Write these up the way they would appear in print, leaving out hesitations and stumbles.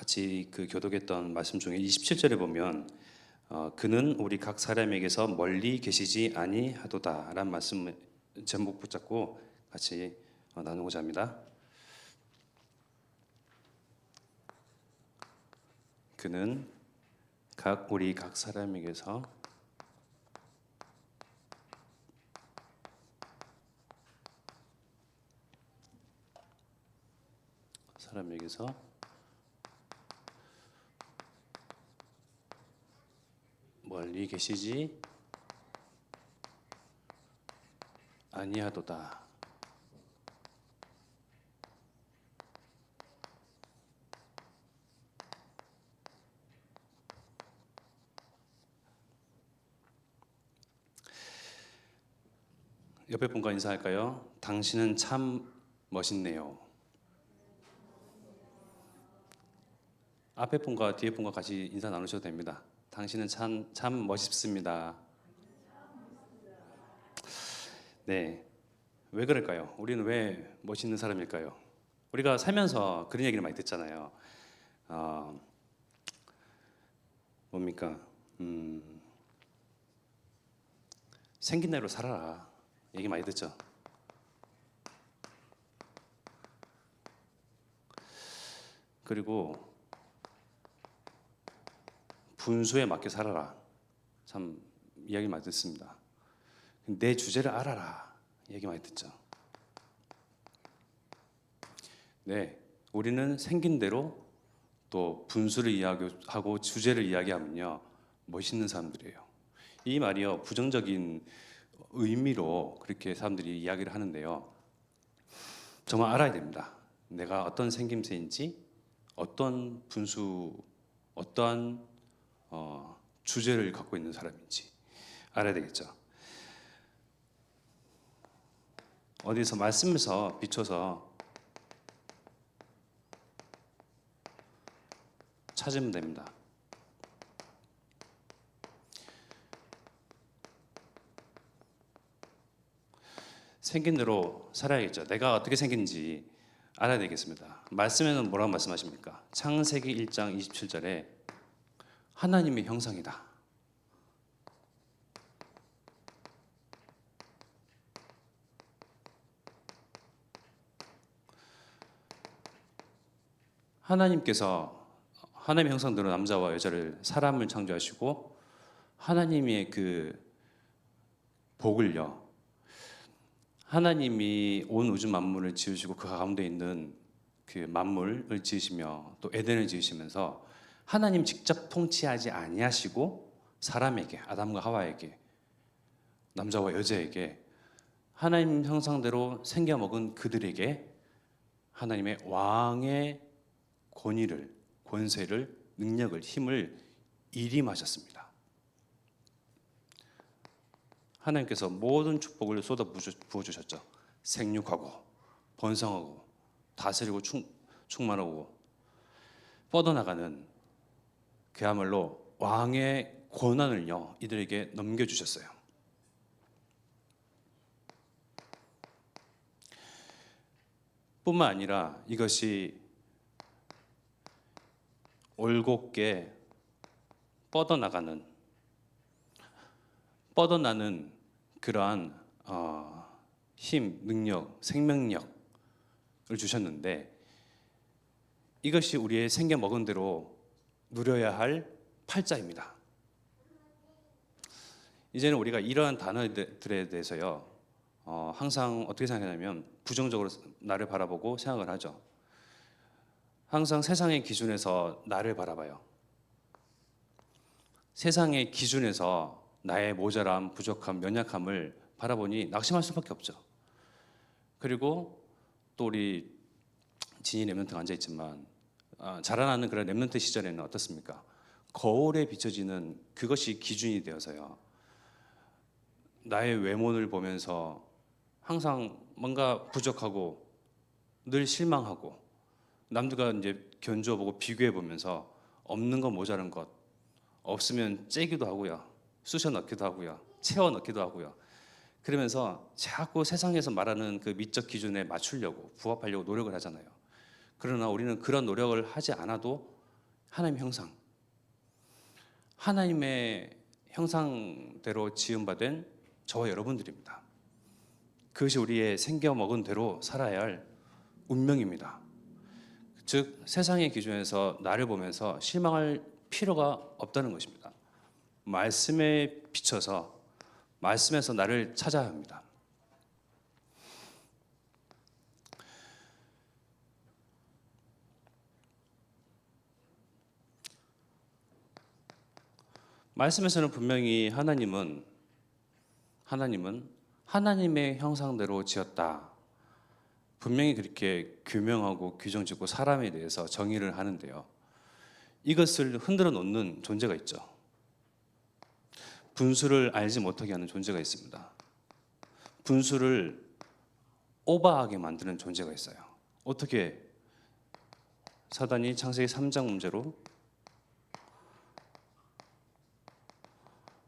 같이 그 교독했던 말씀 중에 27절에 보면 그는 우리 각 사람에게서 멀리 계시지 아니하도다라는 말씀 제목 붙잡고 같이 나누고자 합니다. 그는 우리 각 사람에게서 멀리 계시지 아니하도다. 옆에 분과 인사할까요? 당신은 참 멋있네요. 앞에 분과 뒤에 분과 같이 인사 나누셔도 됩니다. 당신은 참 멋있습니다. 네, 왜 그럴까요? 우리는 왜 멋있는 사람일까요? 우리가 살면서 그런 얘기를 많이 듣잖아요. 뭡니까? 생긴 대로 살아라. 얘기 많이 듣죠. 그리고 분수에 맞게 살아라. 참 이야기 많이 듣습니다. 내 주제를 알아라. 얘기 많이 듣죠. 네, 우리는 생긴 대로 또 분수를 이야기하고 주제를 이야기하면요 멋있는 사람들이에요. 이 말이요 부정적인 의미로 그렇게 사람들이 이야기를 하는데요. 정말 알아야 됩니다. 내가 어떤 생김새인지, 어떤 분수, 어떠한 주제를 갖고 있는 사람인지 알아야 되겠죠. 어디서 말씀에서 비춰서 찾으면 됩니다. 생긴 대로 살아야겠죠. 내가 어떻게 생긴지 알아야 되겠습니다. 말씀에는 뭐라고 말씀하십니까? 창세기 1장 27절에 하나님의 형상이다. 하나님께서 하나님의 형상대로 남자와 여자를 사람을 창조하시고 하나님의 그 복을요. 하나님이 온 우주 만물을 지으시고 그 가운데 있는 그 만물을 지으시며 또 에덴을 지으시면서 하나님 직접 통치하지 아니하시고 사람에게 아담과 하와에게 남자와 여자에게 하나님 형상대로 생겨 먹은 그들에게 하나님의 왕의 권위를 권세를 능력을 힘을 일임하셨습니다. 하나님께서 모든 축복을 쏟아 부어주셨죠. 생육하고 번성하고 다스리고 충만하고 뻗어나가는 그야말로 왕의 권한을요 이들에게 넘겨주셨어요. 뿐만 아니라 이것이 올곧게 뻗어나는 그러한 힘, 능력, 생명력을 주셨는데 이것이 우리의 생겨 먹은 대로 누려야 할 팔자입니다. 이제는 우리가 이러한 단어들에 대해서요 항상 어떻게 생각하냐면 부정적으로 나를 바라보고 생각을 하죠. 항상 세상의 기준에서 나를 바라봐요. 세상의 기준에서 나의 모자람, 부족함, 연약함을 바라보니 낙심할 수밖에 없죠. 그리고 또 우리 진이 랩런트가 앉아있지만 자라나는 그런 랩런트 시절에는 어떻습니까? 거울에 비춰지는 그것이 기준이 되어서요. 나의 외모를 보면서 항상 뭔가 부족하고 늘 실망하고 남들과 이제 견주어보고 비교해보면서 없는 것 모자란 것 없으면 째기도 하고요. 쑤셔 넣기도 하고요. 채워 넣기도 하고요. 그러면서 자꾸 세상에서 말하는 그 미적 기준에 맞추려고 부합하려고 노력을 하잖아요. 그러나 우리는 그런 노력을 하지 않아도 하나님의 형상, 하나님의 형상대로 지음받은 저와 여러분들입니다. 그것이 우리의 생겨먹은 대로 살아야 할 운명입니다. 즉 세상의 기준에서 나를 보면서 실망할 필요가 없다는 것입니다. 말씀에 비춰서 말씀에서 나를 찾아야 합니다. 말씀에서는 분명히 하나님은 하나님의 형상대로 지었다. 분명히 그렇게 규명하고 규정짓고 사람에 대해서 정의를 하는데요. 이것을 흔들어 놓는 존재가 있죠. 분수를 알지 못하게 하는 존재가 있습니다. 분수를 오버하게 만드는 존재가 있어요. 어떻게? 사단이 창세기 3장 문제로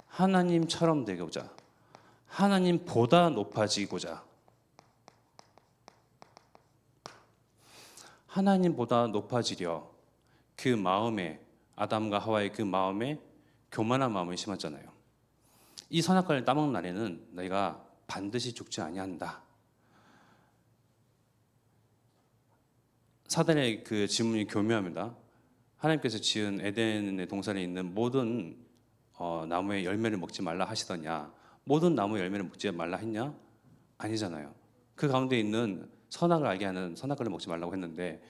하나님처럼 되고자, 하나님보다 높아지고자, 하나님보다 높아지려 그 마음에, 아담과 하와의 그 마음에 교만한 마음을 심었잖아요. 이 선악과를 따먹는 날에는 너희가 반드시 죽지 아니한다. 사단의 그 질문이 교묘합니다. 하나님께서 지은 에덴의 동산에 있는 모든 나무의 열매를 먹지 말라 하시더냐? 모든 나무의 열매를 먹지 말라 했냐? 아니잖아요. 그 가운데 있는 선악을 알게 하는 선악과를 먹지 말라고 했는데,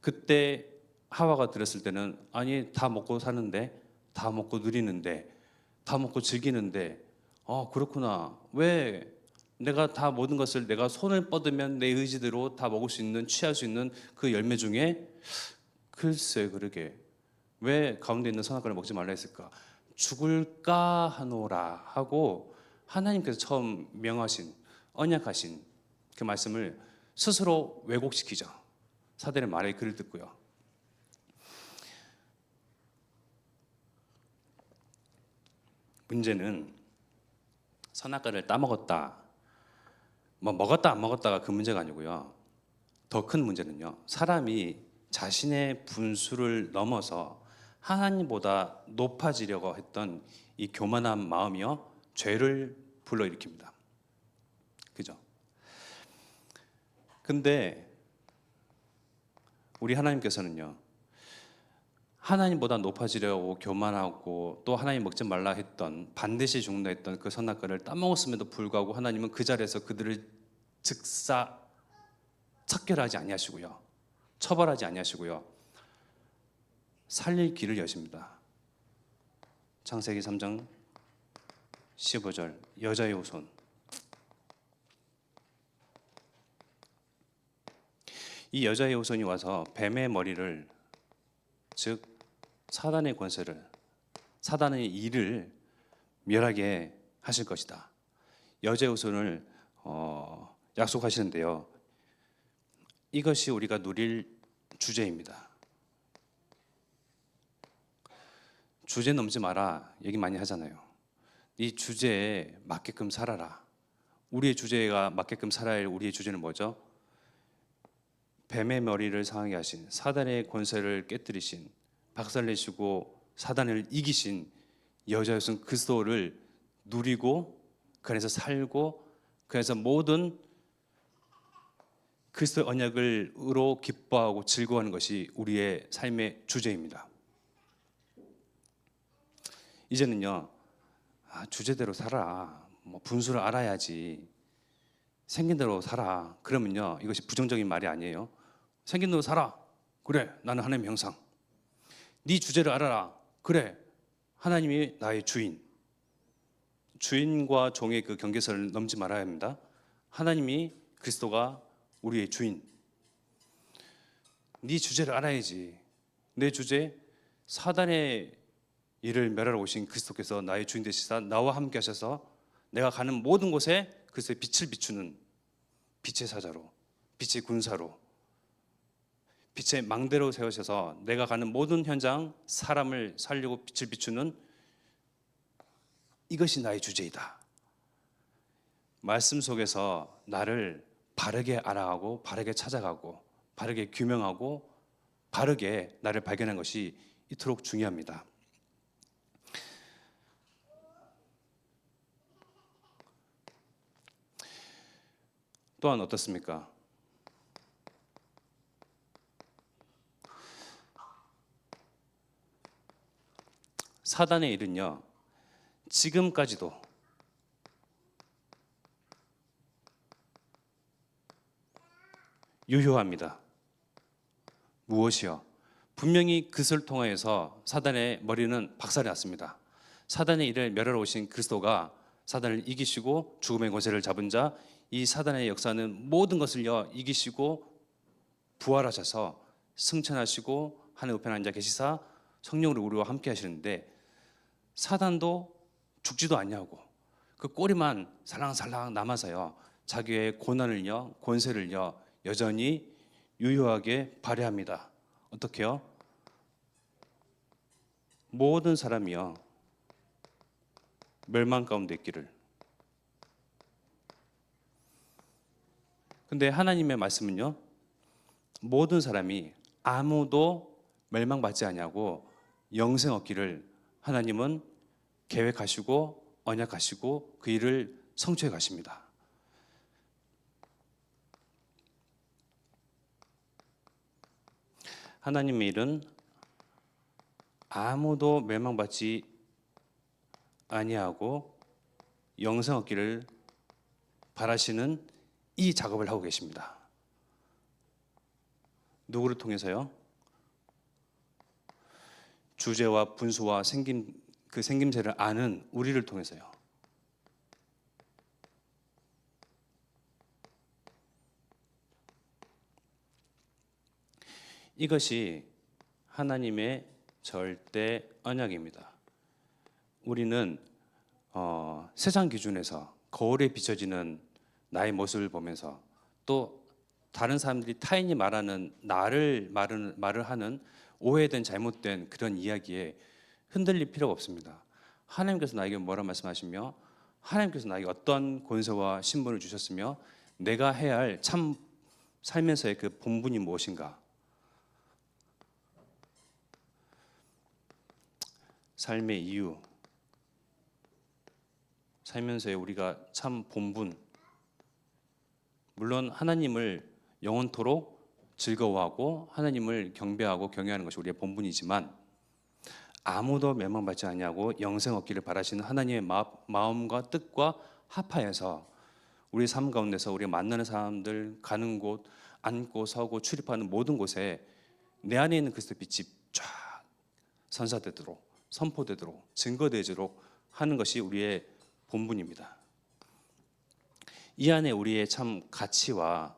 그때 하와가 들었을 때는 아니 다 먹고 사는데, 다 먹고 누리는데, 다 먹고 즐기는데, 그렇구나. 왜 내가 다 모든 것을 내가 손을 뻗으면 내 의지대로 다 먹을 수 있는, 취할 수 있는 그 열매 중에 글쎄 그러게 왜 가운데 있는 선악과를 먹지 말라 했을까? 죽을까 하노라 하고 하나님께서 처음 명하신, 언약하신 그 말씀을 스스로 왜곡시키죠. 사단의 말에 글을 듣고요. 문제는 선악과를 따먹었다, 먹었다 안 먹었다가 그 문제가 아니고요. 더 큰 문제는요, 사람이 자신의 분수를 넘어서 하나님보다 높아지려고 했던 이 교만한 마음이요, 죄를 불러일으킵니다. 그죠? 근데 우리 하나님께서는요, 하나님보다 높아지려고 교만하고 또 하나님 먹지 말라 했던, 반드시 죽는다 했던 그 선악과를 따먹었음에도 불구하고 하나님은 그 자리에서 그들을 즉사 척결하지 아니하시고요, 처벌하지 아니하시고요, 살릴 길을 여십니다. 창세기 3장 15절 여자의 후손. 이 여자의 후손이 와서 뱀의 머리를, 즉 사단의 권세를, 사단의 일을 멸하게 하실 것이다. 여자의 후손을 약속하시는데요. 이것이 우리가 누릴 주제입니다. 주제 넘지 마라 얘기 많이 하잖아요. 이 주제에 맞게끔 살아라. 우리의 주제가 맞게끔 살아야 할 우리의 주제는 뭐죠? 뱀의 머리를 상하게 하신, 사단의 권세를 깨뜨리신, 박살내시고 사단을 이기신 여자였은 그리스도를 누리고 그 안에서 살고 그 안에서 모든 그리스도의 언약을로 기뻐하고 즐거워하는 것이 우리의 삶의 주제입니다. 이제는요, 주제대로 살아, 분수를 알아야지, 생긴 대로 살아. 그러면요, 이것이 부정적인 말이 아니에요. 생긴 대로 살아. 그래, 나는 하나님의 형상. 네 주제를 알아라. 그래, 하나님이 나의 주인. 주인과 종의 그 경계선을 넘지 말아야 합니다. 하나님이, 그리스도가 우리의 주인. 네 주제를 알아야지. 내 주제, 사단의 이를 멸하러 오신 그리스도께서 나의 주인 되시사 나와 함께 하셔서 내가 가는 모든 곳에 그리스도의 빛을 비추는 빛의 사자로, 빛의 군사로, 빛의 망대로 세우셔서 내가 가는 모든 현장, 사람을 살리고 빛을 비추는, 이것이 나의 주제이다. 말씀 속에서 나를 바르게 알아가고 바르게 찾아가고 바르게 규명하고 바르게 나를 발견한 것이 이토록 중요합니다. 또한 어떻습니까? 사단의 일은요, 지금까지도 유효합니다. 무엇이요? 분명히 그것을 통하여서 사단의 머리는 박살이 났습니다. 사단의 일을 멸하러 오신 그리스도가 사단을 이기시고 죽음의 권세를 잡은 자, 이 사단의 역사는 모든 것을요 이기시고 부활하셔서 승천하시고 하늘 우편에 앉아 계시사 성령으로 우리와 함께 하시는데, 사단도 죽지도 않냐고 그 꼬리만 살랑살랑 남아서요 자기의 고난을요 권세를요 여전히 유효하게 발휘합니다. 어떻게요? 모든 사람이요 멸망 가운데 있기를. 근데 하나님의 말씀은요, 모든 사람이 아무도 멸망받지 않냐고 영생 얻기를 하나님은 계획하시고 언약하시고 그 일을 성취해 가십니다. 하나님의 일은 아무도 멸망받지 아니하고 영생 얻기를 바라시는 이 작업을 하고 계십니다. 누구를 통해서요? 주제와 분수와 그 생김새를 아는 우리를 통해서요. 이것이 하나님의 절대 언약입니다. 우리는 세상 기준에서 거울에 비춰지는 나의 모습을 보면서 또 다른 사람들이 타인이 말하는 나를 말을 하는 오해된 잘못된 그런 이야기에 흔들릴 필요가 없습니다. 하나님께서 나에게 뭐라 말씀하시며 하나님께서 나에게 어떤 권세와 신분을 주셨으며 내가 해야 할 참 살면서의 그 본분이 무엇인가. 삶의 이유, 살면서의 우리가 참 본분, 물론 하나님을 영원토록 즐거워하고 하나님을 경배하고 경외하는 것이 우리의 본분이지만, 아무도 멸망받지 않냐고 영생 얻기를 바라시는 하나님의 마음과 뜻과 합하여서 우리 삶 가운데서 우리가 만나는 사람들, 가는 곳, 앉고 서고 출입하는 모든 곳에 내 안에 있는 그리스도의 빛이 쫙 선사되도록, 선포되도록, 증거되도록 하는 것이 우리의 본분입니다. 이 안에 우리의 참 가치와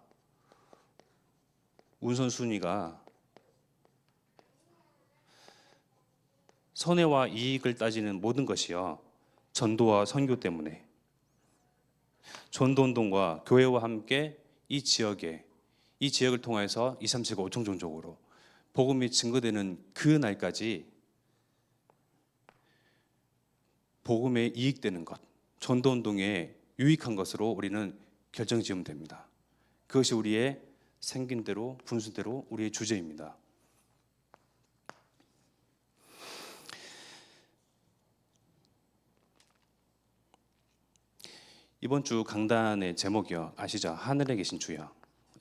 우선순위가 선해와 이익을 따지는 모든 것이요 전도와 선교 때문에, 전도운동과 교회와 함께 이 지역을 통해서 2, 3, 4, 5총 종족으로 복음이 증거되는 그 날까지 복음에 이익되는 것, 전도운동에 유익한 것으로 우리는 결정지으면 됩니다. 그것이 우리의 생긴 대로 분수대로 우리의 주제입니다. 이번 주 강단의 제목이요 아시죠? 하늘에 계신 주여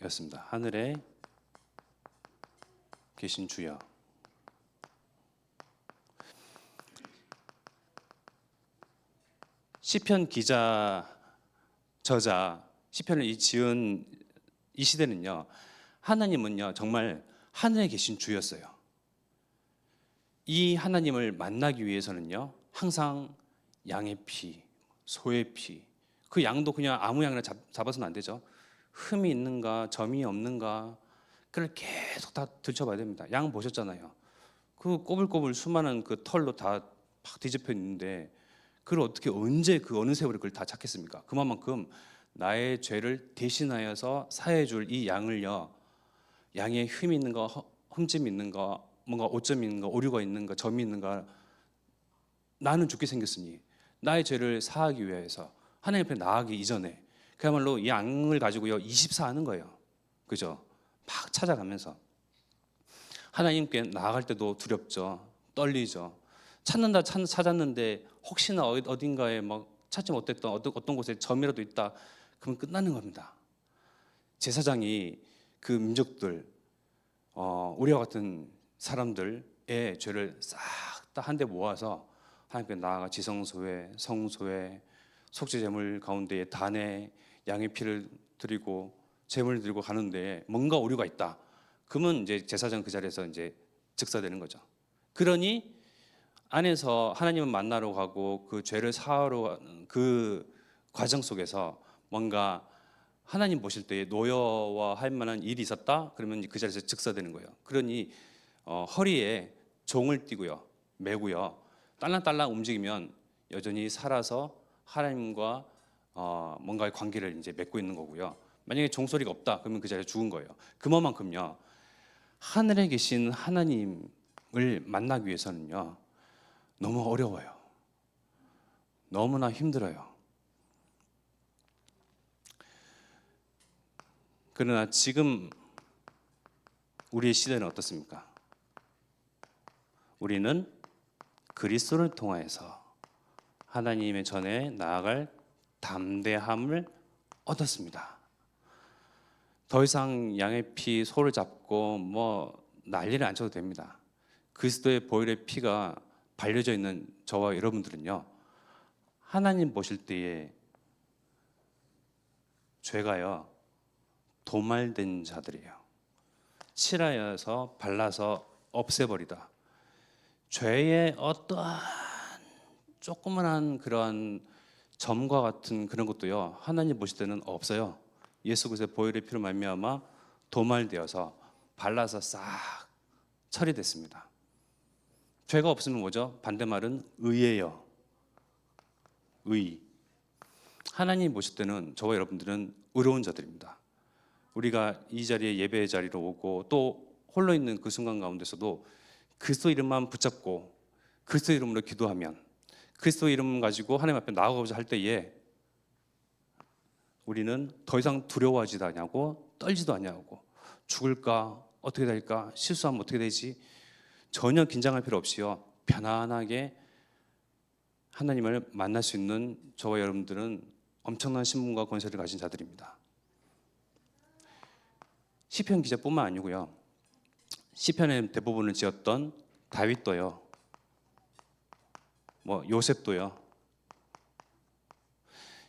였습니다. 하늘에 계신 주여. 시편 저자 시편을 지은 이 시대는요, 하나님은요 정말 하늘에 계신 주였어요. 이 하나님을 만나기 위해서는요 항상 양의 피, 소의 피, 그 양도 그냥 아무 양이나 잡아서는 안 되죠. 흠이 있는가 점이 없는가 그걸 계속 다 들춰봐야 됩니다. 양 보셨잖아요. 그 꼬불꼬불 수많은 그 털로 다 막 뒤집혀 있는데 그걸 어떻게 언제 그 어느 세월에 그걸 다 찾겠습니까? 그만큼 나의 죄를 대신하여서 사해줄 이 양을요, 양에 흠이 있는 거, 흠집이 있는 거, 뭔가 오점이 있는 거, 오류가 있는 거, 점이 있는 거, 나는 죽게 생겼으니 나의 죄를 사하기 위해서 하나님 앞에 나아가기 이전에 그야말로 이 양을 가지고요 24하는 거예요. 그죠? 막 찾아가면서 하나님께 나아갈 때도 두렵죠. 떨리죠. 찾았는데 혹시나 어딘가에 막 찾지 못했던 어떤 곳에 점이라도 있다. 그러면 끝나는 겁니다. 제사장이 그 민족들, 우리와 같은 사람들의 죄를 싹 다 한데 모아서 하나님께 나아가 지성소에, 성소에, 속죄제물 가운데에 단에 양의 피를 드리고 제물을 드리고 가는데 뭔가 오류가 있다. 그러면 이제 제사장 그 자리에서 이제 즉사되는 거죠. 그러니 안에서 하나님을 만나러 가고 그 죄를 사하러 가는 그 과정 속에서 뭔가 하나님 보실 때 노여워할 만한 일이 있었다. 그러면 그 자리에서 즉사되는 거예요. 그러니 허리에 종을 띠고요, 매고요, 딸랑딸랑 움직이면 여전히 살아서 하나님과 뭔가의 관계를 이제 맺고 있는 거고요. 만약에 종소리가 없다, 그러면 그 자리에 죽은 거예요. 그만큼요, 하늘에 계신 하나님을 만나기 위해서는요, 너무 어려워요. 너무나 힘들어요. 그러나 지금 우리의 시대는 어떻습니까? 우리는 그리스도를 통하여서 하나님의 전에 나아갈 담대함을 얻었습니다. 더 이상 양의 피, 소를 잡고 뭐 난리를 안 쳐도 됩니다. 그리스도의 보혈의 피가 발려져 있는 저와 여러분들은요, 하나님 보실 때에 죄가요, 도말된 자들이에요. 칠하여서 발라서 없애버리다. 죄의 어떠한 조그만한 그러한 점과 같은 그런 것도요, 하나님 보실 때는 없어요. 예수 그리스도의 보혈의 피로 말미암아 도말되어서 발라서 싹 처리됐습니다. 죄가 없으면 뭐죠? 반대말은 의예요. 의. 하나님 보실 때는 저와 여러분들은 의로운 자들입니다. 우리가 이 자리에 예배의 자리로 오고 또 홀로 있는 그 순간 가운데서도 그리스도 이름만 붙잡고 그리스도 이름으로 기도하면, 그리스도 이름 가지고 하나님 앞에 나아가고자 할 때에 우리는 더 이상 두려워하지도 않냐고, 떨지도 않냐고, 죽을까, 어떻게 될까, 실수하면 어떻게 되지, 전혀 긴장할 필요 없이요, 편안하게 하나님을 만날 수 있는 저와 여러분들은 엄청난 신분과 권세를 가진 자들입니다. 시편 기자뿐만 아니고요, 시편의 대부분을 지었던 다윗도요, 요셉도요,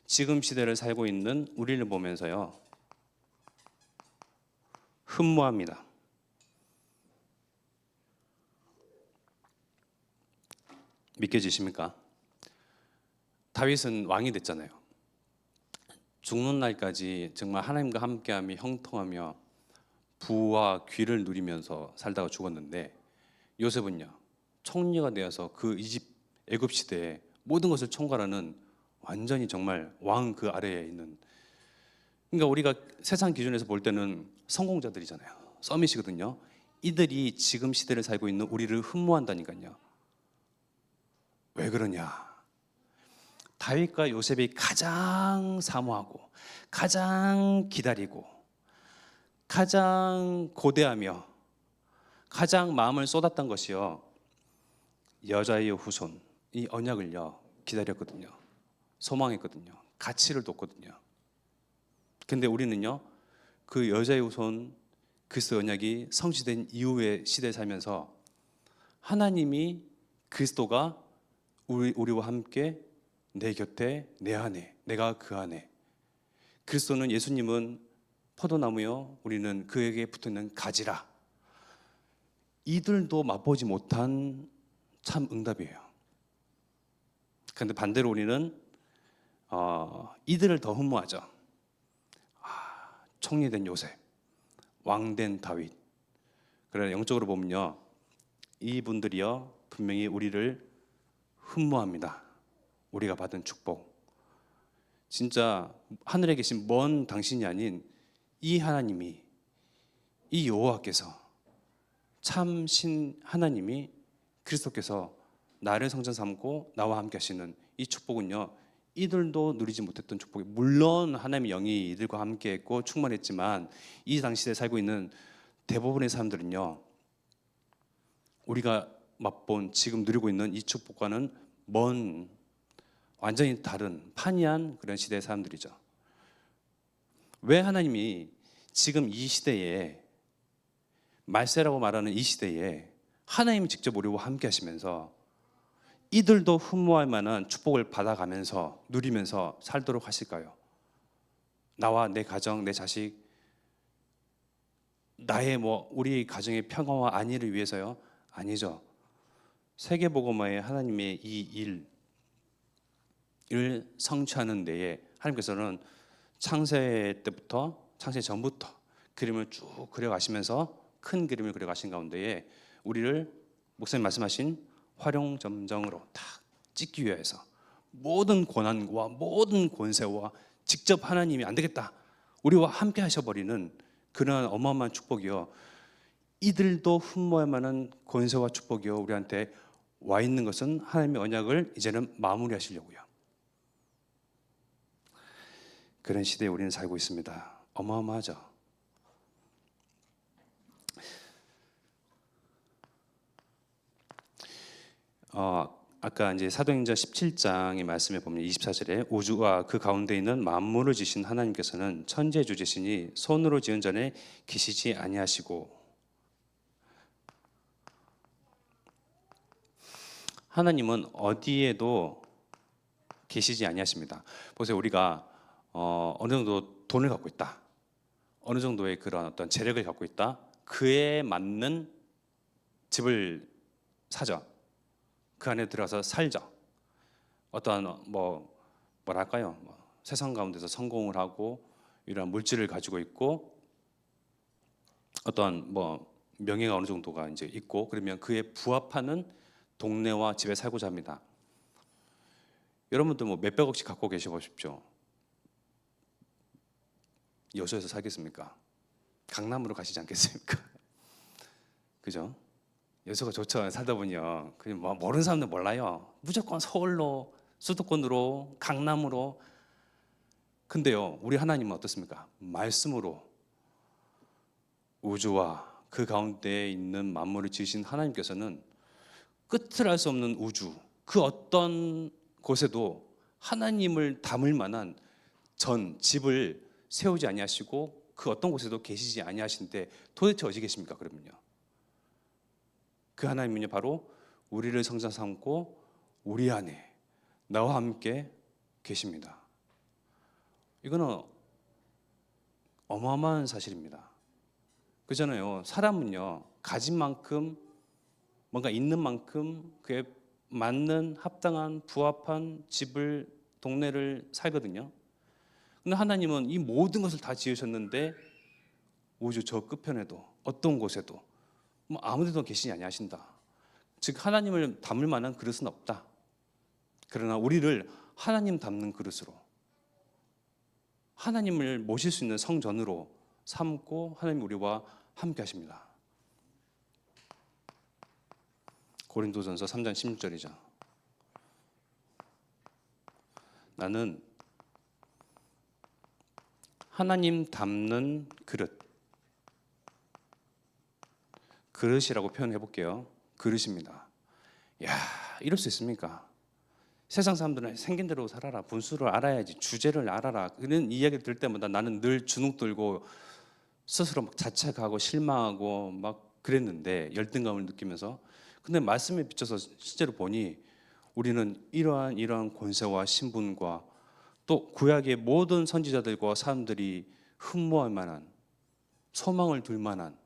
지금 시대를 살고 있는 우리를 보면서요, 흠모합니다. 믿겨지십니까? 다윗은 왕이 됐잖아요. 죽는 날까지 정말 하나님과 함께하며 형통하며 부와 귀를 누리면서 살다가 죽었는데, 요셉은요, 총리가 되어서 그 애굽 시대에 모든 것을 총괄하는 완전히 정말 왕 그 아래에 있는, 그러니까 우리가 세상 기준에서 볼 때는 성공자들이잖아요. 서밋이거든요. 이들이 지금 시대를 살고 있는 우리를 흠모한다니까요. 왜 그러냐? 다윗과 요셉이 가장 사모하고 가장 기다리고 가장 고대하며 가장 마음을 쏟았던 것이요, 여자의 후손, 이 언약을요 기다렸거든요. 소망했거든요. 가치를 뒀거든요. 근데 우리는요, 그 여자의 후손 그리스도 언약이 성취된 이후의 시대에 살면서 하나님이, 그리스도가 우리와 함께 내 곁에, 내 안에, 내가 그 안에, 그리스도는, 예수님은 포도나무요, 우리는 그에게 붙어있는 가지라. 이들도 맛보지 못한 참 응답이에요. 그런데 반대로 우리는 이들을 더 흠모하죠. 총리된 요셉, 왕된 다윗. 그러나 영적으로 보면요, 이분들이요 분명히 우리를 흠모합니다. 우리가 받은 축복. 진짜 하늘에 계신 먼 당신이 아닌 이 하나님이, 이 여호와께서, 참신 하나님이, 그리스도께서 나를 성전 삼고 나와 함께 하시는 이 축복은요, 이들도 누리지 못했던 축복이, 물론 하나님의 영이 이들과 함께 했고 충만했지만 이 당시에 살고 있는 대부분의 사람들은요, 우리가 맛본 지금 누리고 있는 이 축복과는 먼 완전히 다른 판이한 그런 시대의 사람들이죠. 왜 하나님이 지금 이 시대에 말세라고 말하는 이 시대에 하나님이 직접 우리와 함께 하시면서 이들도 흠모할 만한 축복을 받아가면서 누리면서 살도록 하실까요? 나와 내 가정, 내 자식, 나의 우리 가정의 평화와 안위를 위해서요? 아니죠. 세계복음화의 하나님의 이 일을 성취하는 데에 하나님께서는 창세 때부터, 창세 전부터 그림을 쭉 그려가시면서 큰 그림을 그려가신 가운데에 우리를 목사님 말씀하신 활용점정으로 딱 찍기 위해서 모든 고난과 모든 권세와 직접 하나님이 안 되겠다, 우리와 함께 하셔버리는 그런 어마어마한 축복이요, 이들도 흠모할 만한 권세와 축복이요 우리한테 와 있는 것은 하나님의 언약을 이제는 마무리하시려고요. 그런 시대에 우리는 살고 있습니다. 어마어마하죠. 아까 이제 사도행전 17장의 말씀에 보면 24절에 우주와 그 가운데 있는 만물을 지신 하나님께서는 천지의 주지시니 손으로 지은 전에 계시지 아니하시고, 하나님은 어디에도 계시지 아니하십니다. 보세요, 우리가 어느 정도 돈을 갖고 있다, 어느 정도의 그런 어떤 재력을 갖고 있다, 그에 맞는 집을 사죠. 그 안에 들어가서 살죠. 어떠한 뭐랄까요, 세상 가운데서 성공을 하고 이러한 물질을 가지고 있고 어떠한 명예가 어느 정도가 이제 있고, 그러면 그에 부합하는 동네와 집에 살고자 합니다. 여러분들 몇백억씩 갖고 계셔 보십시오. 여수에서 살겠습니까? 강남으로 가시지 않겠습니까? 그죠? 여수가 좋죠. 살다 보니요. 그냥 모르는 사람들 몰라요. 무조건 서울로, 수도권으로, 강남으로. 근데요, 우리 하나님은 어떻습니까? 말씀으로 우주와 그 가운데에 있는 만물을 지으신 하나님께서는 끝을 알 수 없는 우주, 그 어떤 곳에도 하나님을 담을 만한 집을 세우지 아니하시고 그 어떤 곳에도 계시지 아니하신데 도대체 어디 계십니까? 그러면요, 그 하나님은요 바로 우리를 성전 삼고 우리 안에 나와 함께 계십니다. 이거는 어마어마한 사실입니다. 그잖아요. 사람은요 가진 만큼, 뭔가 있는 만큼 그에 맞는 합당한 부합한 집을, 동네를 살거든요. 근데 하나님은 이 모든 것을 다 지으셨는데 우주 저 끝편에도 어떤 곳에도 아무데도 계시지 아니하신다. 즉 하나님을 담을 만한 그릇은 없다. 그러나 우리를 하나님 담는 그릇으로, 하나님을 모실 수 있는 성전으로 삼고 하나님 우리와 함께 하십니다. 고린도전서 3장 16절이죠. 나는 하나님 담는 그릇이라고 표현해 볼게요. 그릇입니다. 야, 이럴 수 있습니까? 세상 사람들은 생긴 대로 살아라, 분수를 알아야지, 주제를 알아라, 이런 이야기를 들을 때마다 나는 늘 주눅 들고 스스로 막 자책하고 실망하고 막 그랬는데, 열등감을 느끼면서. 근데 말씀에 비춰서 실제로 보니 우리는 이러한 권세와 신분과 또 구약의 모든 선지자들과 사람들이 흠모할 만한, 소망을 둘 만한,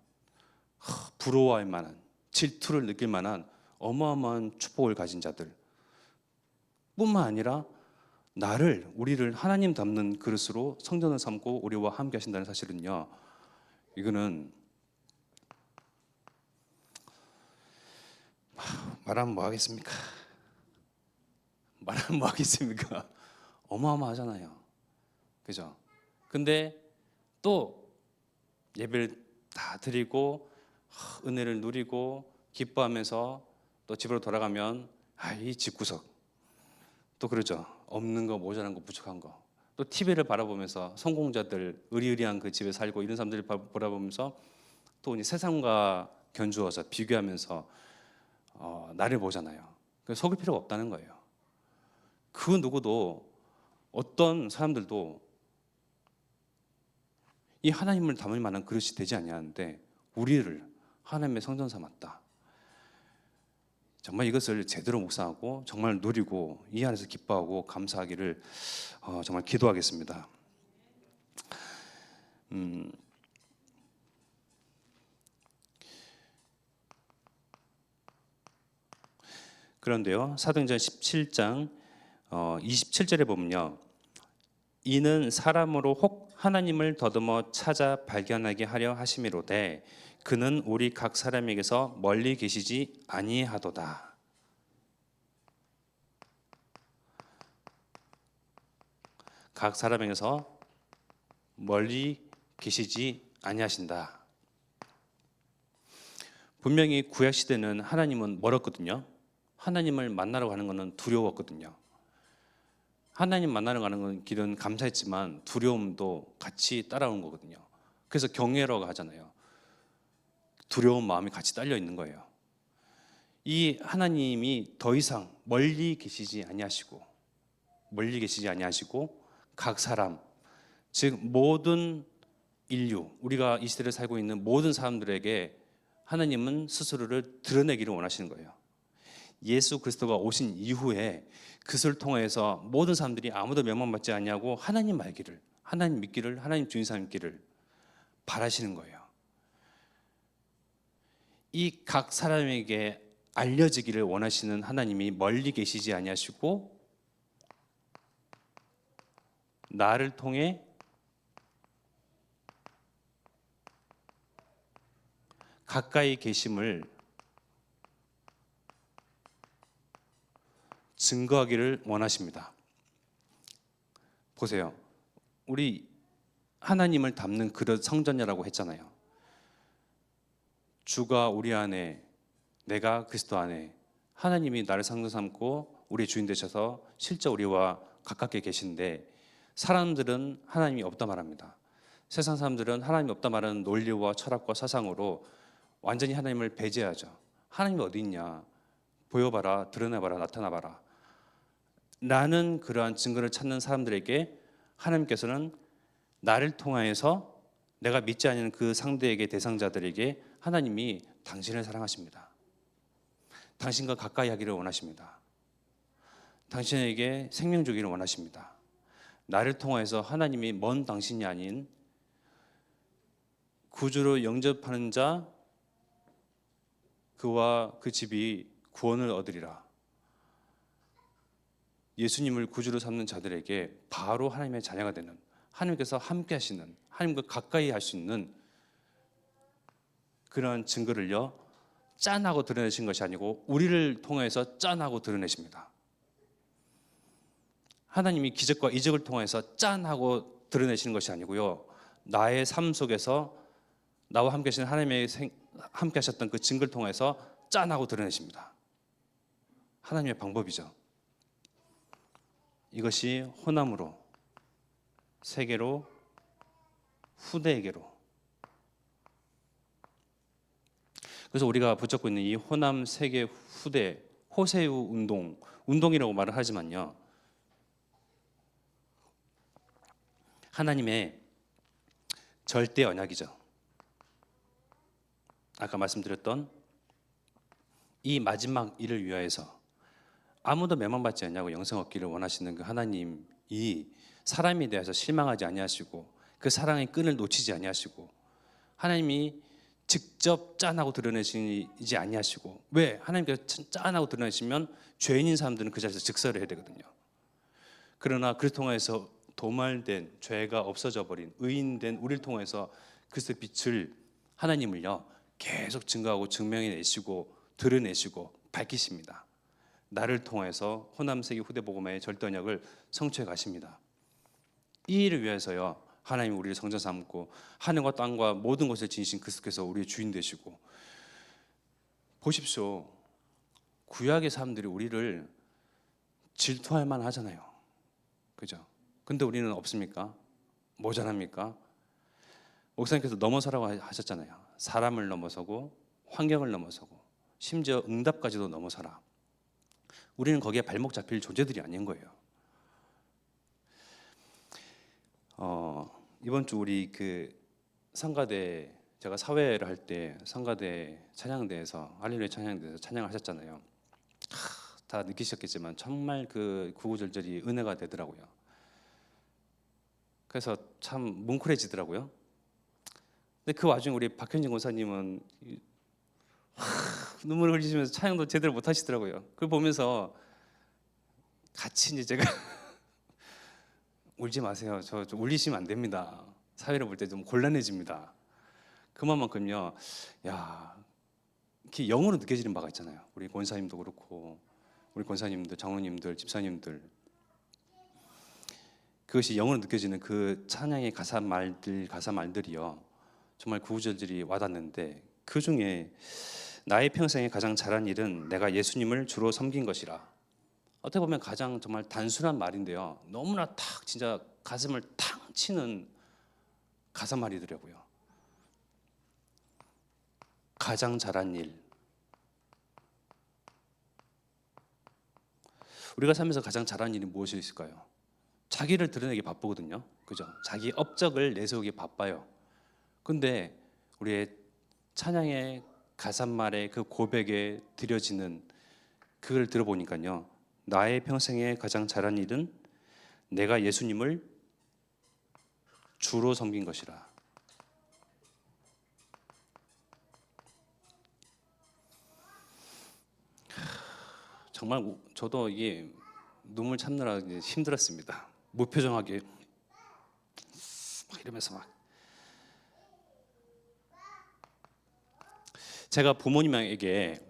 부러워할 만한, 질투를 느낄 만한 어마어마한 축복을 가진 자들 뿐만 아니라 우리를 하나님 담는 그릇으로 성전을 삼고 우리와 함께 하신다는 사실은요, 이거는 말하면 뭐 하겠습니까? 말하면 뭐 하겠습니까? 어마어마하잖아요. 그죠? 근데 또 예배를 다 드리고 은혜를 누리고 기뻐하면서 또 집으로 돌아가면 이 집구석 또 그러죠. 없는 거, 모자란 거, 부족한 거. 또 TV를 바라보면서 성공자들, 의리의리한 그 집에 살고 이런 사람들을 바라보면서 또 세상과 견주어서 비교하면서 나를 보잖아요. 속일 필요가 없다는 거예요. 그 누구도 어떤 사람들도 이 하나님을 담을 만한 그릇이 되지 아니하는데 우리를 하나님의 성전 삼았다. 정말 이것을 제대로 묵상하고 정말 누리고 이 안에서 기뻐하고 감사하기를 정말 기도하겠습니다. 그런데요, 사도행전 17장 27절에 보면요, 이는 사람으로 혹 하나님을 더듬어 찾아 발견하게 하려 하심이로되 그는 우리 각 사람에게서 멀리 계시지 아니하도다. 각 사람에게서 멀리 계시지 아니하신다. 분명히 구약 시대는 하나님은 멀었거든요. 하나님을 만나러 가는 것은 두려웠거든요. 하나님 만나러 가는 길은 감사했지만 두려움도 같이 따라온 거거든요. 그래서 경외라고 하잖아요. 두려운 마음이 같이 딸려 있는 거예요. 이 하나님이 더 이상 멀리 계시지 아니하시고 각 사람, 즉 모든 인류, 우리가 이 시대를 살고 있는 모든 사람들에게 하나님은 스스로를 드러내기를 원하시는 거예요. 예수 그리스도가 오신 이후에 그것을 통해서 모든 사람들이 아무도 멸망받지 않냐고 하나님 알기를, 하나님 믿기를, 하나님 주인 삼기를 바라시는 거예요. 이 각 사람에게 알려지기를 원하시는 하나님이 멀리 계시지 아니하시고 나를 통해 가까이 계심을 증거하기를 원하십니다. 보세요. 우리 하나님을 담는 그릇 성전이라고 했잖아요. 주가 우리 안에, 내가 그리스도 안에, 하나님이 나를 상도 삼고 우리의 주인 되셔서 실제 우리와 가깝게 계신데 사람들은 하나님이 없다 말합니다. 세상 사람들은 하나님이 없다 말하는 논리와 철학과 사상으로 완전히 하나님을 배제하죠. 하나님이 어디 있냐? 보여봐라, 드러내봐라, 나타나봐라 라는 그러한 증거를 찾는 사람들에게 하나님께서는 나를 통하여서 내가 믿지 않는 그 상대에게, 대상자들에게 하나님이 당신을 사랑하십니다. 당신과 가까이 하기를 원하십니다. 당신에게 생명 주기를 원하십니다. 나를 통하여서 하나님이 먼 당신이 아닌 구주로 영접하는 자, 그와 그 집이 구원을 얻으리라. 예수님을 구주로 삼는 자들에게 바로 하나님의 자녀가 되는, 하나님께서 함께 하시는, 하나님과 가까이 할 수 있는 그런 증거를요, 짠하고 드러내신 것이 아니고 우리를 통해서 짠하고 드러내십니다. 하나님이 기적과 이적을 통해서 짠하고 드러내시는 것이 아니고요, 나의 삶 속에서 나와 함께 하신 하나님의 함께 하셨던 그 증거를 통해서 짠하고 드러내십니다. 하나님의 방법이죠. 이것이 호남으로, 세계로, 후대에게로. 그래서 우리가 붙잡고 있는 이 호남, 세계, 후대, 호세우 운동이라고 말을 하지만요, 하나님의 절대 언약이죠. 아까 말씀드렸던 이 마지막 일을 위하여서 아무도 멸망받지 않냐고 영생 얻기를 원하시는 그 하나님이 사람에 대해서 실망하지 아니하시고 그 사랑의 끈을 놓치지 아니하시고 하나님이 직접 짠하고 드러내시지 아니하시고, 왜? 하나님께서 짠하고 드러내시면 죄인인 사람들은 그 자리에서 즉사를 해야 되거든요. 그러나 그를 통해서 도말된, 죄가 없어져 버린 의인된 우리를 통해서 그리스도의 빛을, 하나님을요 계속 증거하고 증명해내시고 드러내시고 밝히십니다. 나를 통해서 호남세계 후대복음의 절대 언약을 성취해 가십니다. 이 일을 위해서요 하나님이 우리를 성전 삼고 하늘과 땅과 모든 것을 지니신 그리스도께서 우리의 주인 되시고, 보십시오. 구약의 사람들이 우리를 질투할 만 하잖아요. 그죠? 근데 우리는 없습니까? 모자랍니까? 목사님께서 넘어서라고 하셨잖아요. 사람을 넘어서고 환경을 넘어서고 심지어 응답까지도 넘어서라. 우리는 거기에 발목 잡힐 존재들이 아닌 거예요. 이번 주 우리 그 성가대, 제가 사회를 할 때 성가대 찬양대에서, 할렐루야 찬양대에서 찬양을 하셨잖아요. 다 느끼셨겠지만 정말 그 구구절절이 은혜가 되더라고요. 그래서 참 뭉클해지더라고요. 근데 그 와중에 우리 박현진 권사님은 눈물을 흘리시면서 찬양도 제대로 못 하시더라고요. 그걸 보면서 같이 이제 제가 울지 마세요. 저 좀 울리시면 안 됩니다. 사회를 볼 때 좀 곤란해집니다. 그만큼요. 야, 이렇게 영으로 느껴지는 바가 있잖아요. 우리 권사님도 그렇고, 우리 권사님들, 장로님들, 집사님들, 그것이 영으로 느껴지는 그 찬양의 가사 말들이요. 정말 구구절절이 와닿는데, 그 중에 나의 평생에 가장 잘한 일은 내가 예수님을 주로 섬긴 것이라. 어떻게 보면 가장 정말 단순한 말인데요. 너무나 탁 진짜 가슴을 탁 치는 가사 말이더라고요. 가장 잘한 일. 우리가 살면서 가장 잘한 일이 무엇이 있을까요? 자기를 드러내기 바쁘거든요. 그죠? 자기 업적을 내세우기 바빠요. 근데 우리의 찬양의 가사말의 그 고백에 드려지는 그걸 들어보니까요. 나의 평생에 가장 잘한 일은 내가 예수님을 주로 섬긴 것이라. 정말 저도 이게 눈물 참느라 힘들었습니다. 무표정하게 막 이러면서 막. 제가 부모님에게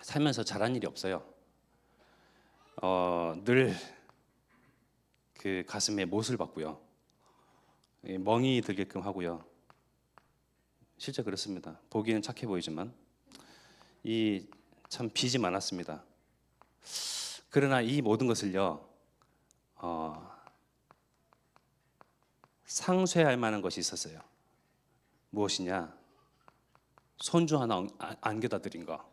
살면서 잘한 일이 없어요. 늘 그 가슴에 못을 박고요. 멍이 들게끔 하고요. 실제 그렇습니다. 보기에는 착해 보이지만 이 참 빚이 많았습니다. 그러나 이 모든 것을요, 상쇄할 만한 것이 있었어요. 무엇이냐? 손주 하나 안겨다 드린 거.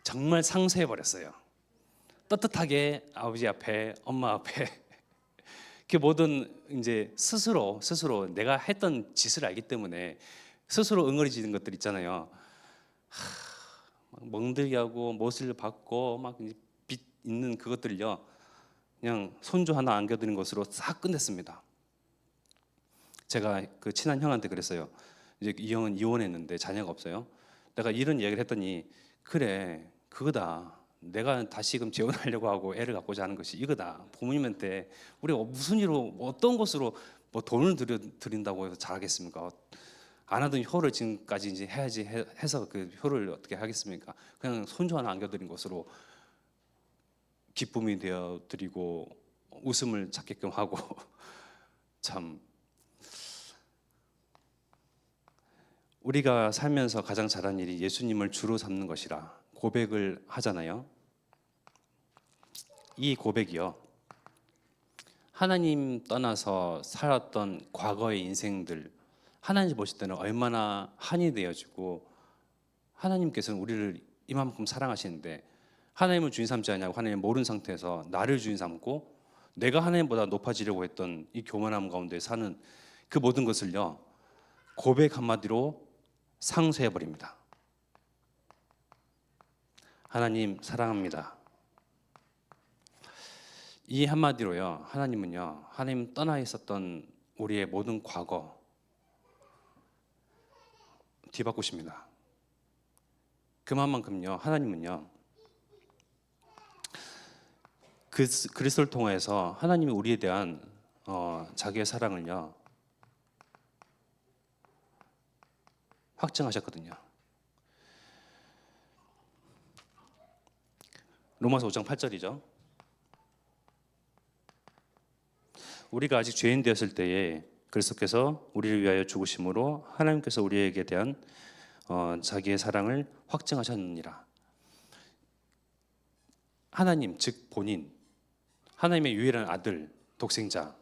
정말 상쇄해 버렸어요. 떳떳하게 아버지 앞에, 엄마 앞에 그 모든 이제 스스로 내가 했던 짓을 알기 때문에 스스로 응어리지는 것들 있잖아요. 막 멍들게 하고 못을 받고 막 빚 있는 그것들을요, 그냥 손주 하나 안겨드린 것으로 싹 끝냈습니다. 제가 그 친한 형한테 그랬어요. 이제 이 형은 이혼했는데 자녀가 없어요. 내가 이런 이야기를 했더니 그래 그거다. 내가 다시금 재혼하려고 하고 애를 갖고자 하는 것이 이거다. 부모님한테 우리가 무슨 일로 어떤 것으로 뭐 돈을 드린다고 해서 잘하겠습니까? 안 하던 효를 지금까지 이제 해야지 해서 그 효를 어떻게 하겠습니까? 그냥 손주 하나 안겨드린 것으로 기쁨이 되어 드리고 웃음을 찾게끔 하고 참 우리가 살면서 가장 잘한 일이 예수님을 주로 삼는 것이라 고백을 하잖아요. 이 고백이요, 하나님 떠나서 살았던 과거의 인생들, 하나님 보실 때는 얼마나 한이 되어지고 하나님께서는 우리를 이만큼 사랑하시는데 하나님을 주인 삼지 않냐고 하나님 모르는 상태에서 나를 주인 삼고 내가 하나님보다 높아지려고 했던 이 교만함 가운데 사는 그 모든 것을요, 고백 한마디로 상쇄해버립니다. 하나님 사랑합니다. 이 한마디로요, 하나님은요, 하나님 떠나 있었던 우리의 모든 과거 뒤바꾸십니다. 그만큼요, 하나님은요, 그리스도를 통해서 하나님이 우리에 대한 자기의 사랑을요 확증하셨거든요. 로마서 5장 8절이죠. 우리가 아직 죄인 되었을 때에 그리스도께서 우리를 위하여 죽으심으로 하나님께서 우리에게 대한 자기의 사랑을 확증하셨느니라. 하나님 즉 본인, 하나님의 유일한 아들, 독생자,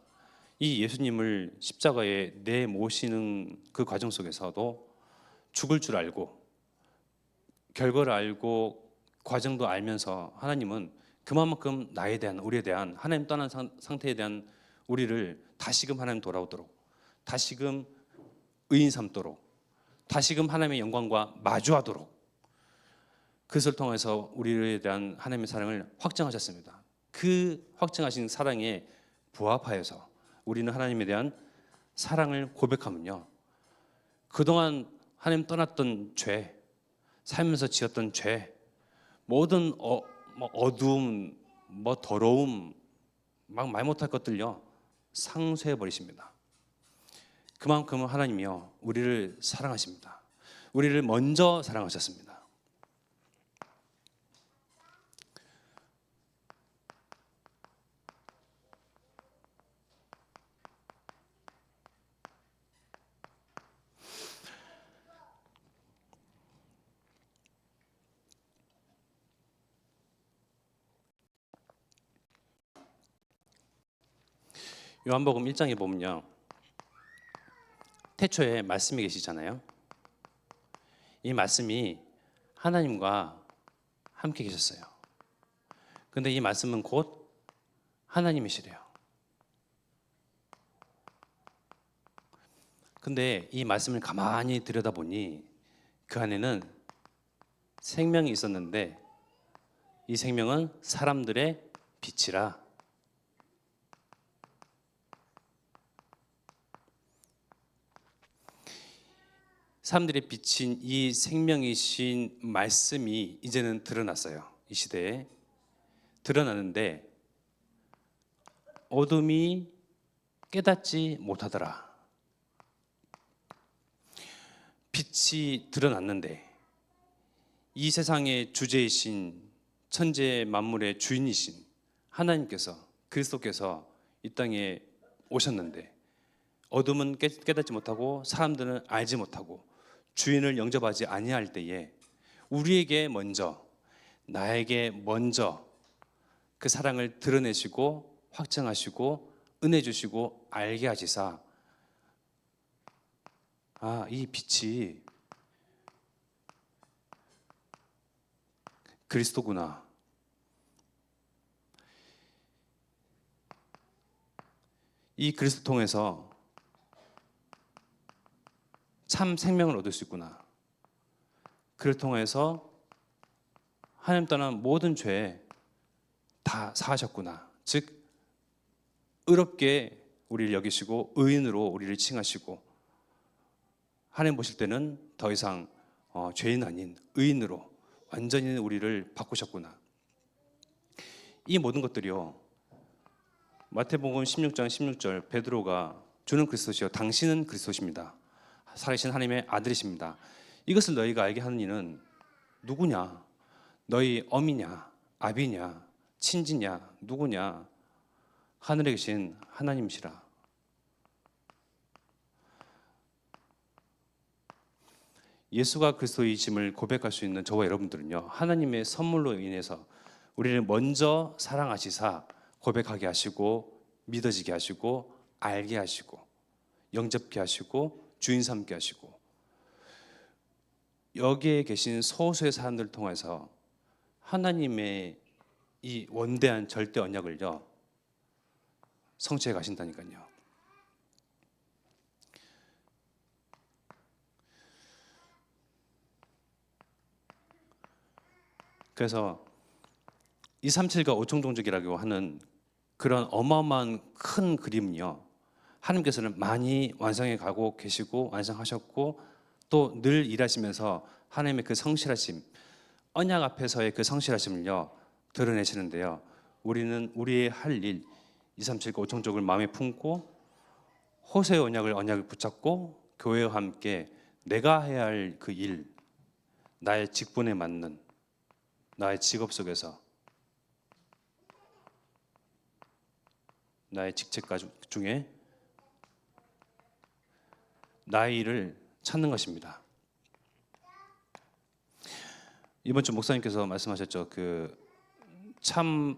이 예수님을 십자가에 내모시는 그 과정 속에서도 죽을 줄 알고 결과를 알고 과정도 알면서 하나님은 그만큼 나에 대한, 우리에 대한, 하나님 떠난 상태에 대한 우리를 다시금 하나님 돌아오도록, 다시금 의인 삼도록, 다시금 하나님의 영광과 마주하도록, 그것을 통해서 우리에 대한 하나님의 사랑을 확증하셨습니다. 그 확증하신 사랑에 부합하여서 우리는 하나님에 대한 사랑을 고백하면요, 그동안 하나님 떠났던 죄, 살면서 지었던 죄, 모든 어두움, 더러움, 막 말 못할 것들요 상쇄해 버리십니다. 그만큼 하나님이요 우리를 사랑하십니다. 우리를 먼저 사랑하셨습니다. 요한복음 1장에 보면요, 태초에 말씀이 계시잖아요. 이 말씀이 하나님과 함께 계셨어요. 근데 이 말씀은 곧 하나님이시래요. 근데 이 말씀을 가만히 들여다보니 그 안에는 생명이 있었는데 이 생명은 사람들의 빛이라. 사람들의 빛인 이 생명이신 말씀이 이제는 드러났어요. 이 시대에 드러나는데 어둠이 깨닫지 못하더라. 빛이 드러났는데 이 세상의 주제이신 천재 만물의 주인이신 하나님께서, 그리스도께서 이 땅에 오셨는데 어둠은 깨닫지 못하고 사람들은 알지 못하고 주인을 영접하지 아니할 때에 우리에게 먼저, 나에게 먼저 그 사랑을 드러내시고 확증하시고 은혜 주시고 알게 하시사, 이 빛이 그리스도구나. 이 그리스도 통해서 참 생명을 얻을 수 있구나. 그를 통해서 하나님 떠난 모든 죄 다 사하셨구나. 즉 의롭게 우리를 여기시고 의인으로 우리를 칭하시고 하나님 보실 때는 더 이상 죄인 아닌 의인으로 완전히 우리를 바꾸셨구나. 이 모든 것들이요, 마태복음 16장 16절 베드로가 주는 그리스도시요 당신은 그리스도십니다. 살아계신 하나님의 아들이십니다. 이것을 너희가 알게 하는 이는 누구냐? 너희 어미냐? 아비냐? 친지냐? 누구냐? 하늘에 계신 하나님이시라. 예수가 그리스도이심을 고백할 수 있는 저와 여러분들은요, 하나님의 선물로 인해서 우리를 먼저 사랑하시사 고백하게 하시고 믿어지게 하시고 알게 하시고 영접케 하시고 주인 삼게 하시고 여기에 계신 소수의 사람들을 통해서 하나님의 이 원대한 절대 언약을요 성취해 가신다니까요. 그래서 237과 5총종족이라고 하는 그런 어마어마한 큰 그림은요, 하나님께서는 많이 완성해 가고 계시고 완성하셨고 또 늘 일하시면서 하나님의 그 성실하심, 언약 앞에서의 그 성실하심을요 드러내시는데요, 우리는 우리의 할 일, 237과 5총족을 마음에 품고 호세의 언약을 붙잡고 교회와 함께 내가 해야 할 그 일, 나의 직분에 맞는 나의 직업 속에서 나의 직책 중에 나의 일을 찾는 것입니다. 이번 주 목사님께서 말씀하셨죠. 그 참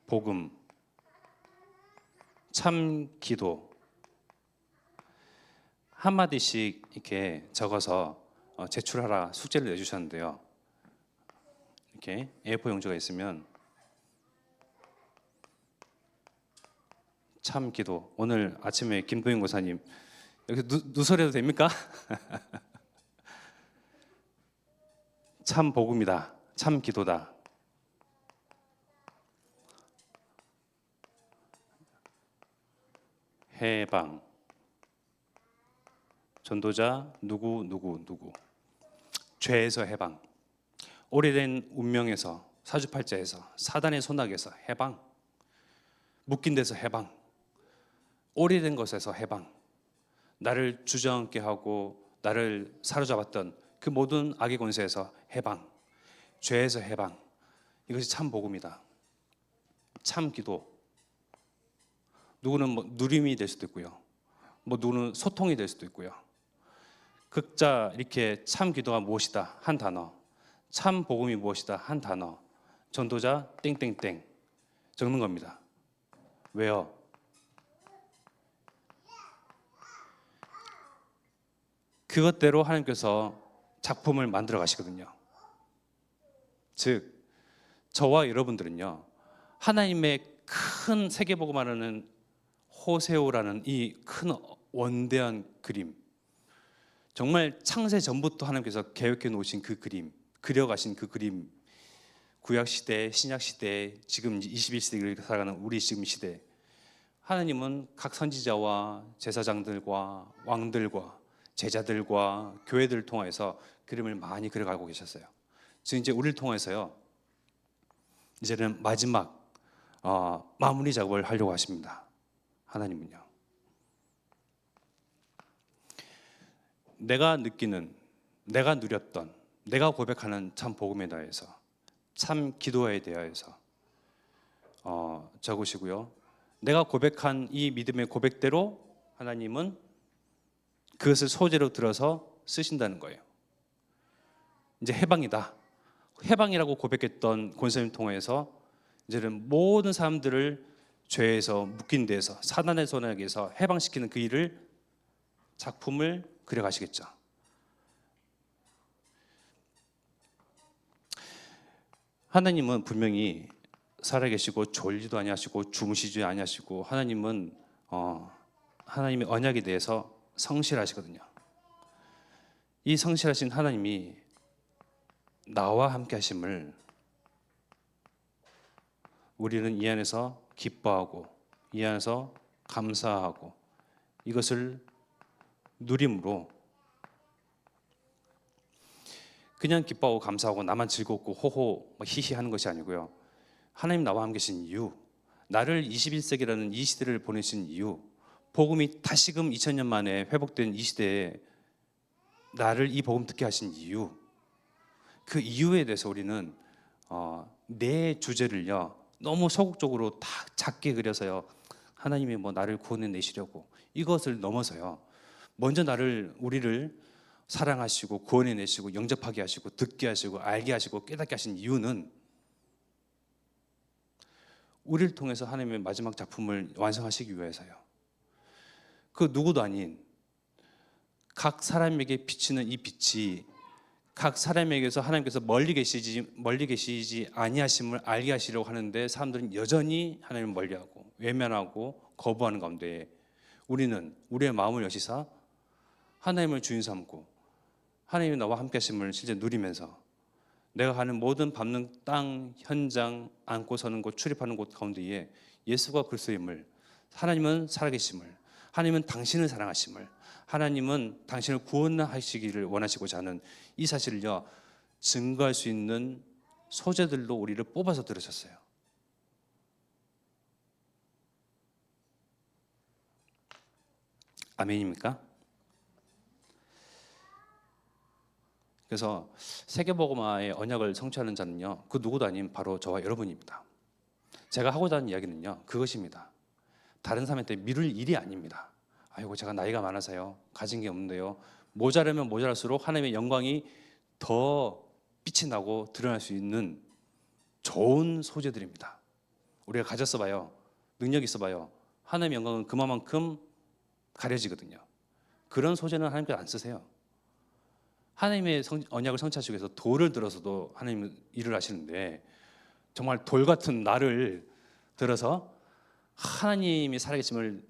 복음, 참 기도 한마디씩 이렇게 적어서 제출하라 숙제를 내주셨는데요. 이렇게 A4 용지가 있으면 참 기도. 오늘 아침에 김도인 고사님 여기 누설해도 됩니까? 참 복음이다. 참 기도다. 해방. 전도자 누구. 죄에서 해방. 오래된 운명에서, 사주팔자에서, 사단의 손아귀에서 해방. 묶인 데서 해방. 오래된 것에서 해방. 나를 주저앉게 하고 나를 사로잡았던 그 모든 악의 권세에서 해방. 죄에서 해방. 이것이 참 복음이다. 참 기도. 누구는 뭐 누림이 될 수도 있고요. 뭐 누구는 소통이 될 수도 있고요. 극자 이렇게 참 기도가 무엇이다 한 단어, 참 복음이 무엇이다 한 단어, 전도자 땡땡땡 적는 겁니다. 왜요? 그것대로 하나님께서 작품을 만들어 가시거든요. 즉 저와 여러분들은요, 하나님의 큰 세계복음화라는 호세오라는 이 큰 원대한 그림, 정말 창세 전부터 하나님께서 계획해 놓으신 그 그림, 그려가신 그 그림, 구약시대, 신약시대, 지금 21세기를 살아가는 우리 지금 시대, 하나님은 각 선지자와 제사장들과 왕들과 제자들과 교회들을 통해서 그림을 많이 그려가고 계셨어요. 지금 이제 우리를 통해서요, 이제는 마지막 마무리 작업을 하려고 하십니다. 하나님은요, 내가 느끼는, 내가 누렸던, 내가 고백하는 참 복음에 대해서, 참 기도에 대하여서 적으시고요. 내가 고백한 이 믿음의 고백대로 하나님은 그것을 소재로 들어서 쓰신다는 거예요. 이제 해방이다. 해방이라고 고백했던 권세를 통해서 이제는 모든 사람들을 죄에서 묶인 데에서, 사단의 손에게서 해방시키는 그 일을, 작품을 그려가시겠죠. 하나님은 분명히 살아계시고 졸지도 아니하시고 주무시지 아니하시고, 하나님은 하나님의 언약에 대해서 성실하시거든요. 이 성실하신 하나님이 나와 함께 하심을 우리는 이 안에서 기뻐하고 이 안에서 감사하고 이것을 누림으로, 그냥 기뻐하고 감사하고 나만 즐겁고 호호 히히 하는 것이 아니고요, 하나님 나와 함께 계신 이유, 나를 21세기라는 이 시대를 보내신 이유, 복음이 다시금 2000년 만에 회복된 이 시대에 나를 이 복음 듣게 하신 이유, 그 이유에 대해서 우리는 내 주제를요 너무 소극적으로 다 작게 그려서요, 하나님이 뭐 나를 구원해 내시려고, 이것을 넘어서요 먼저 우리를 사랑하시고 구원해 내시고 영접하게 하시고 듣게 하시고 알게 하시고 깨닫게 하신 이유는 우리를 통해서 하나님의 마지막 작품을 완성하시기 위해서요. 그 누구도 아닌 각 사람에게 비치는 이 빛이 각 사람에게서 하나님께서 멀리 계시지 아니하심을 알게 하시려고 하는데, 사람들은 여전히 하나님을 멀리하고 외면하고 거부하는 가운데, 우리는 우리의 마음을 여시사 하나님을 주인 삼고 하나님이 나와 함께 하심을 실제 누리면서, 내가 가는 모든 밟는 땅, 현장, 앉고 서는 곳, 출입하는 곳 가운데에 예수가 그리스도임을, 하나님은 살아계심을, 하나님은 당신을 사랑하심을, 하나님은 당신을 구원하시기를 원하시고자 하는 이 사실을요 증거할 수 있는 소재들로 우리를 뽑아서 들으셨어요. 아멘입니까? 그래서 세계복음화의 언약을 성취하는 자는요, 그 누구도 아닌 바로 저와 여러분입니다. 제가 하고자 하는 이야기는요 그것입니다. 다른 사람한테 미룰 일이 아닙니다. 아이고 제가 나이가 많아서요, 가진 게 없는데요, 모자라면 모자랄수록 하나님의 영광이 더 빛이 나고 드러날 수 있는 좋은 소재들입니다. 우리가 가졌어 봐요, 능력 있어 봐요, 하나님의 영광은 그만큼 가려지거든요. 그런 소재는 하나님께서 안 쓰세요. 하나님의 언약을 성취하시기 위해서 돌을 들어서도 하나님은 일을 하시는데 정말 돌 같은 나를 들어서 하나님이 살아계심을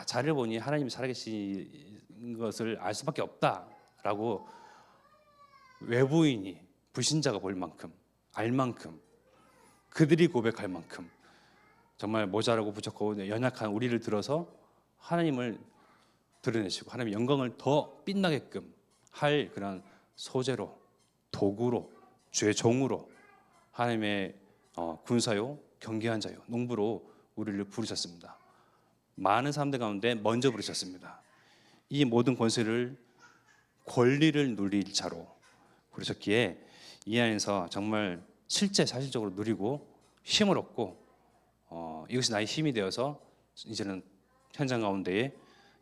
자를 보니 하나님이 살아계신 것을 알 수밖에 없다라고 외부인이 불신자가 볼 만큼 알 만큼 그들이 고백할 만큼 정말 모자라고 부족하고 연약한 우리를 들어서 하나님을 드러내시고 하나님의 영광을 더 빛나게끔 할 그런 소재로 도구로 주의 종으로 하나님의 군사요 경계한 자요 농부로 우리를 부르셨습니다. 많은 사람들 가운데 먼저 부르셨습니다. 이 모든 권리를 누릴 자로 부르셨기에 이 안에서 정말 실제 사실적으로 누리고 힘을 얻고 이것이 나의 힘이 되어서 이제는 현장 가운데에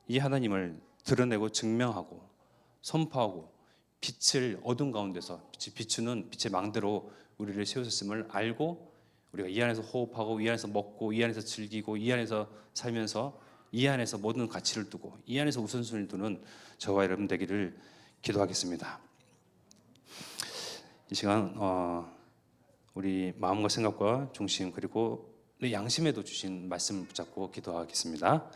이 하나님을 드러내고 증명하고 선포하고 빛을 어둠 가운데서 빛이 비추는 빛의 망대로 우리를 세우셨음을 알고 우리가 이 안에서 호흡하고 이 안에서 먹고 이 안에서 즐기고 이 안에서 살면서 이 안에서 모든 가치를 두고 이 안에서 우선순위를 두는 저와 여러분 되기를 기도하겠습니다. 이 시간 우리 마음과 생각과 중심 그리고 양심에도 주신 말씀을 붙잡고 기도하겠습니다.